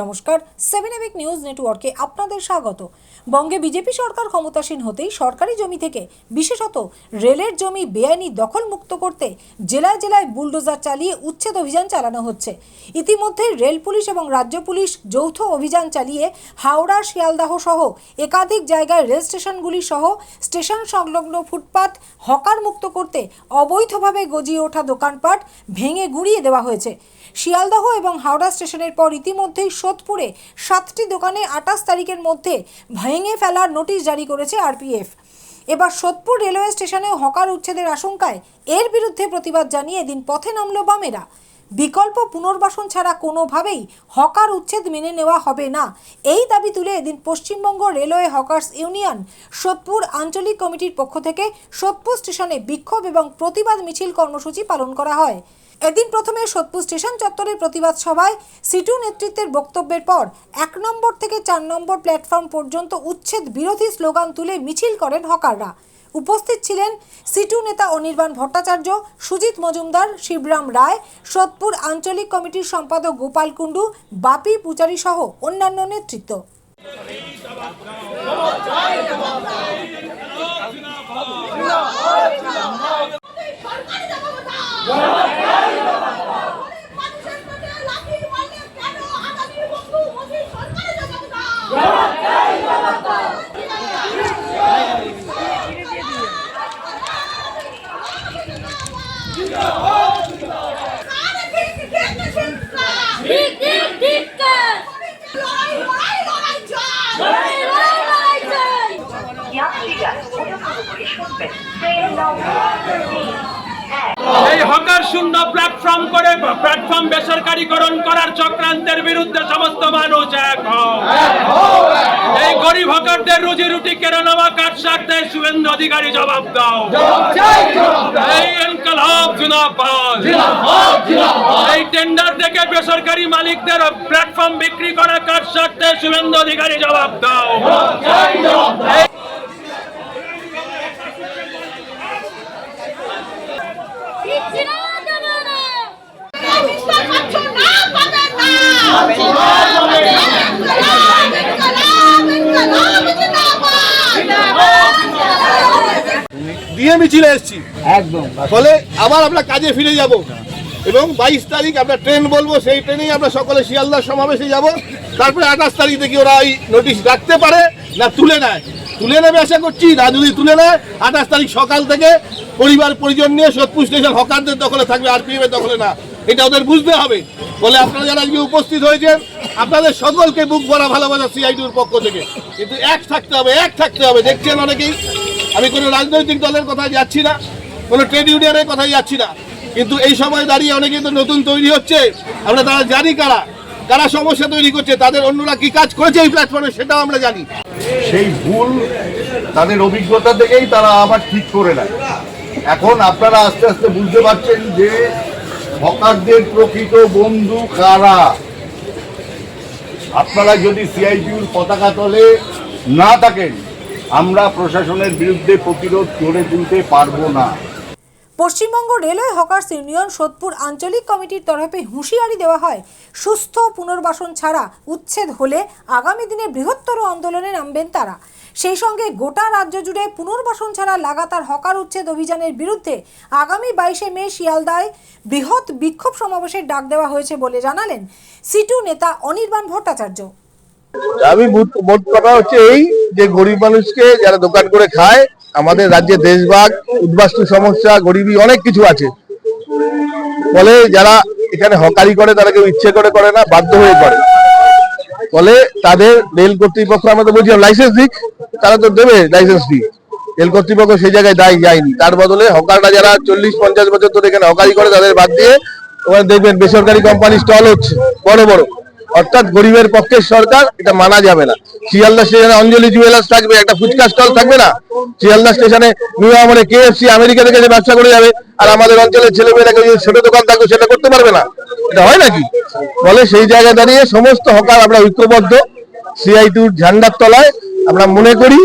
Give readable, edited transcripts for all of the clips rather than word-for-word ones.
নমস্কার, 7 EPIC news নেটওয়ার্কে আপনাদের স্বাগত। বঙ্গে বিজেপি সরকার ক্ষমতাসীন হতেই সরকারি জমি থেকে বিশেষত রেলের জমি বেআইনি দখল মুক্ত করতে জেলায় জেলায় বুলডোজার চালিয়ে উচ্ছেদ অভিযান চালানো হচ্ছে। ইতিমধ্যে রেল পুলিশ এবং রাজ্য পুলিশ যৌথ অভিযান চালিয়ে হাওড়া, শিয়ালদাহ সহ একাধিক জায়গায় রেল স্টেশনগুলি সহ স্টেশন সংলগ্ন ফুটপাত হকার মুক্ত করতে অবৈধভাবে গজিয়ে ওঠা দোকানপাট ভেঙে গুঁড়িয়ে দেওয়া হয়েছে। শিয়ালদাহ এবং হাওড়া স্টেশনের পর ইতিমধ্যেই সোদপুরে 7টি দোকানে 28 তারিখের মধ্যে ভেঙে ফেলার নোটিশ জারি করেছে আরপিএফ। এবার সোদপুর রেলওয়ে স্টেশনেও হকার উচ্ছেদের আশঙ্কায় এর বিরুদ্ধে প্রতিবাদ জানিয়ে এদিন পথে নামল বামেরা। বিকল্প পুনর্বাসন ছাড়া কোনোভাবেই হকার উচ্ছেদ মেনে নেওয়া হবে না, এই দাবি তুলে এদিন Paschimbanga railway hawkers union Sodepur আঞ্চলিক কমিটির পক্ষ থেকে সোদপুর স্টেশনে বিক্ষোভ এবং প্রতিবাদ মিছিল কর্মসূচি পালন করা হয়। এদিন প্রথমে সোদপুর স্টেশন চত্বরের প্রতিবাদ সভায় সিটু নেতৃত্বের বক্তব্যের পর 1 নম্বর থেকে 4 নম্বর প্ল্যাটফর্ম পর্যন্ত উচ্ছেদ বিরোধী স্লোগান তুলে মিছিল করেন হকাররা। উপস্থিত ছিলেন সিটু নেতা অনির্বাণ ভট্টাচার্য, সুজিত মজুমদার, শিবরাম রায়, সোদপুর আঞ্চলিক কমিটির সম্পাদক গোপাল কুণ্ডু, বাপি পূজারী সহ অন্যান্য নেতৃত্ব। এই হকার শূন্য প্ল্যাটফর্ম করে প্ল্যাটফর্ম বেসরকারীকরণ করার চক্রান্তের বিরুদ্ধে সমস্ত মানুষ এক হও। এই গরিব হকারদের রুজি রুটি কেড়ে নেওয়া কাটসাট দেয় শুভেন্দু অধিকারী, জবাব দাও। এই ইনকলাব জিন্দাবাদ। এই টেন্ডার থেকে বেসরকারি মালিকদের প্ল্যাটফর্ম বিক্রি করা কাটসাট দেয় শুভেন্দু অধিকারী, জবাব দাও। দিয়ে মিছিলে এসেছি একদম, ফলে আবার আমরা কাজে ফিরে যাব এবং 22 তারিখ আমরা ট্রেন বলবো, সেই ট্রেনেই আমরা সকলে শিয়ালদার সমাবেশে যাব। তারপরে 28 তারিখ থেকে ওরা এই নোটিশ রাখতে পারে না তুলে নেবে আশা করছি। না যদি তুলে নেয় 28 তারিখ সকাল থেকে পরিবার পরিজন নিয়ে সোদপুর স্টেশন হকারদের দখলে থাকবে, আরপিএফ এর দখলে না। এটা ওদের বুঝতে হবে। বলে আপনারা যারা আজকে উপস্থিত হয়েছেন, আপনাদের সকলকে বুক ভরা ভালোবাসা সিআইটির পক্ষ থেকে। কিন্তু এক থাকতে হবে। দেখছেন অনেকেই, আমি কোনো রাজনৈতিক দলের কথায় যাচ্ছি না, কোনো ট্রেড ইউনিয়নের কথায় যাচ্ছি না, কিন্তু এই সময় দাঁড়িয়ে অনেকেই তো নতুন তৈরি হচ্ছে। আমরা তারা জানি কারা সমস্যা তৈরি করছে, তাদের অন্যরা কি কাজ করেছে এই প্ল্যাটফর্মে সেটাও আমরা জানি। সেই ভুল তাদের অভিজ্ঞতা থেকেই তারা আবার ঠিক করে নেয়। এখন আপনারা আস্তে আস্তে বুঝতে পারছেন যে হকারদের প্রকৃত বন্ধু কারা। আপনারা যদি সিআইটিউর পতাকা তলে না থাকেন, আমরা প্রশাসনের বিরুদ্ধে প্রতিরোধ গড়ে তুলতে পারবো না। Paschimbanga railway hawkers union Sodepur আঞ্চলিক কমিটির তরফে হুঁশিয়ারি দেওয়া হয়, সুস্থ পুনর্বাসন ছাড়া উচ্ছেদ হলে আগামী দিনে বৃহত্তর আন্দোলনে নামবেন তারা। সেই সঙ্গে গোটা রাজ্য জুড়ে পুনর্বাসন ছাড়া লাগাতার হকার উচ্ছেদ অভিযানের বিরুদ্ধে আগামী 22শে মে শিয়ালদায় বৃহৎ বিক্ষোভ সমাবেশের ডাক দেওয়া হয়েছে বলে জানালেন সিটু নেতা অনির্বাণ ভট্টাচার্য। আমি মোট কথা হচ্ছে এই যে গরিব মানুষকে যারা দোকান করে খায়, আমাদের রাজ্যে দেশভাগ, উদ্বাস্তু সমস্যা, গরিবী অনেক কিছু আছে। ফলে যারা এখানে হকারি করে তারা কেউ ইচ্ছে করে না, বাধ্য হয়ে করে। ফলে তাদের রেল কর্তৃপক্ষ, আমরা তো বলছিলাম লাইসেন্স দিক, তারা তো দেবে লাইসেন্স ফি। রেল কর্তৃপক্ষ সেই জায়গায় যায়নি। তার বদলে হকাররা যারা 40-50 বছর ধরে এখানে হকারি করে তাদের বাদ দিয়ে ওখানে দেখবেন বেসরকারি কোম্পানি স্টল হচ্ছে বড়। অর্থাৎ গরিবের পক্ষের সরকার, এটা মানা যাবে না। শিয়ালদা স্টেশনে অঞ্জলি জুয়েলার্স থাকবে, একটা ফুচকা স্টল থাকবে না। শিয়ালদা স্টেশনে নিউ আমলে KFC আমেরিকা থেকে যে ব্যবসা করে যাবে, আর আমাদের অঞ্চলের ছেলেমেয়েরাকে যদি ছোট দোকান থাকবে সেটা করতে পারবে না, এটা হয় নাকি? ফলে সেই জায়গায় দাঁড়িয়ে সমস্ত হকার আমরা ঐক্যবদ্ধ সিআইটিউর ঝান্ডার তলায়। আমরা মনে করি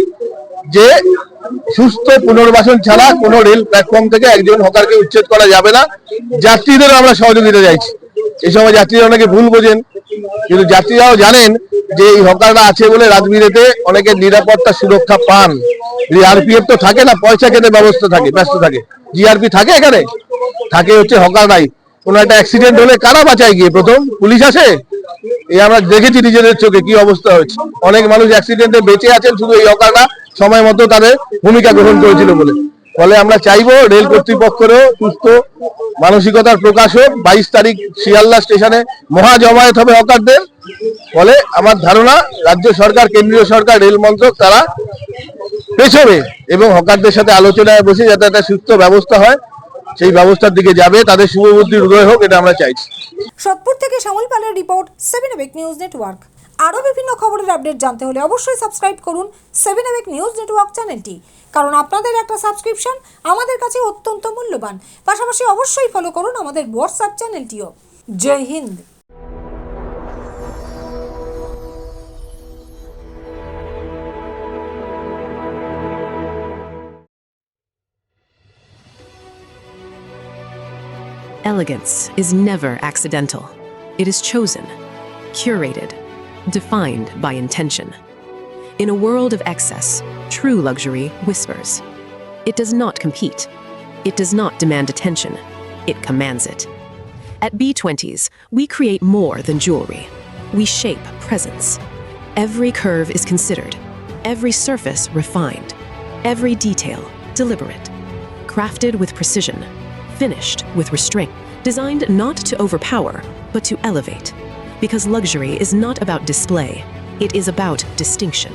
যে সুস্থ পুনর্বাসন ছাড়া কোনো রেল প্ল্যাটফর্ম থেকে একজন হকারকে উচ্ছেদ করা যাবে না। যাত্রীদেরও আমরা সহযোগিতা চাইছি। এই সময় যাত্রীরা অনেকে ভুল বোঝেন, কিন্তু যাত্রীরাও জানেন যে এই হকাররা আছে বলে রাজবিরেতে অনেকে নিরাপত্তা সুরক্ষা পান। আরপিএফ তো থাকে না, পয়সা খেতে ব্যস্ত থাকে। জিআরপি থাকে এখানে, থাকে হচ্ছে হকাররাই। কোনো একটা অ্যাক্সিডেন্ট হলে কারা বাঁচায় গিয়ে? প্রথম পুলিশ আসে। এই আমরা দেখেছি নিজেদের চোখে কি অবস্থা হয়েছে। অনেক মানুষ অ্যাক্সিডেন্টে বেঁচে আছেন শুধু এই হকাররা সময় মতো তাদের ভূমিকা গ্রহণ করেছিল বলে। ফলে আমরা চাইবো রেল কর্তৃপক্ষেরও সুস্থ মানসিকতার প্রকাশ হোক। 22 তারিখ শিয়ালদা স্টেশনে মহা জমায়েত হবে হকারদের। ফলে আমার ধারণা রাজ্য সরকার, কেন্দ্রীয় সরকার, রেল মন্ত্রক তারা পেছনে এবং হকারদের সাথে আলোচনায় বসে যাতে একটা সুস্থ ব্যবস্থা হয় সেই ব্যবস্থার দিকে যাবে। তাদের শুভবুদ্ধির উদয় হোক, এটা আমরা চাইছি। সোদপুর থেকে শ্যামল পালের রিপোর্ট, 7 এবেক নিউজ নেটওয়ার্ক। আরও বিভিন্ন খবরের আপডেট জানতে হলে অবশ্যই সাবস্ক্রাইব করুন 7 এবেক নিউজ নেটওয়ার্ক চ্যানেলটি, কারণ আপনাদের একটা সাবস্ক্রিপশন আমাদের কাছে অত্যন্ত মূল্যবান। পাশাপাশি অবশ্যই ফলো করুন আমাদের হোয়াটসঅ্যাপ চ্যানেলটিও। জয় হিন্দ। Elegance is never accidental. It is chosen, curated, defined by intention. In a world of excess, true luxury whispers. It does not compete. It does not demand attention. It commands it. At B20s, we create more than jewelry. We shape presence. Every curve is considered, every surface refined, every detail deliberate, crafted with precision, finished with restraint, designed not to overpower, but to elevate. Because luxury is not about display, it is about distinction.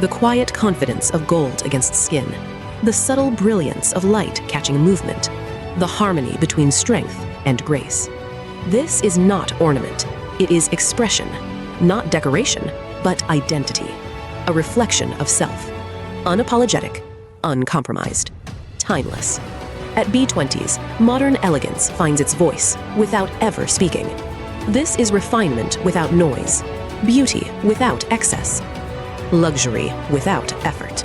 The quiet confidence of gold against skin, the subtle brilliance of light catching movement, the harmony between strength and grace. This is not ornament, it is expression, not decoration, but identity, a reflection of self, unapologetic, uncompromised, timeless. At B20s, modern elegance finds its voice without ever speaking. This is refinement without noise, beauty without excess, luxury without effort.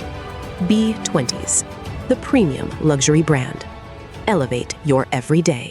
B20s, the premium luxury brand. Elevate your everyday.